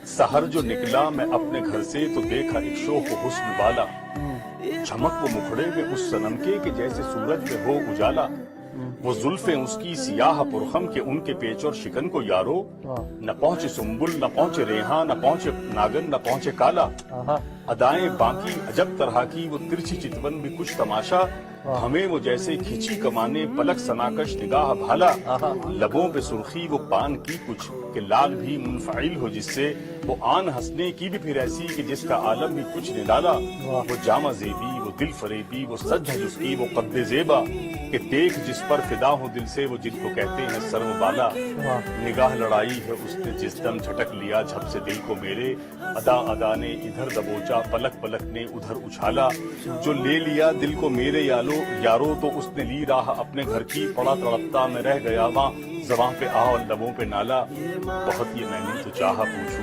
सहर जो निकला मैं अपने घर से तो देखा एक शोख हुस्न वाला, चमक वो मुखड़े में उस सनम के कि जैसे सूरज में हो उजाला। वो जुल्फे उसकी सियाह पुरखम के उनके पेच और शिकन को यारो, न पहुंचे सुम्बुल न पहुंचे रेहा न पहुंचे नागन न पहुंचे काला। अदाएं बाकी अजब तरह की वो तिरछी चितवन भी कुछ तमाशा, हमें वो जैसे खिंची कमाने पलक सनाकश निगाह भाला। लबों पे सुर्खी वो पान की कुछ कि लाल भी मुनफाइल हो जिससे, वो आन हंसने की भी फिर ऐसी कि जिसका आलम भी कुछ निराला। वो जामा जेबी वो दिल फरेबी वो सज है जिसकी वो कद्दे जेबा, कि देख जिस पर फिदा हो दिल से वो जिनको कहते हैं सर्व बाला। निगाह लड़ाई है उसने जिस दम झटक लिया झप से दिल को मेरे, अदा अदा ने इधर दबोचा पलक पलक ने उधर उछाला। जो ले लिया दिल को मेरे यारो तो उसने ली राह अपने घर की, पड़ा तड़पता मैं रह गया वहाँ ज़बां पे आ और लबों पे नाला। बहुत ये मैंने तो चाहा पूछूं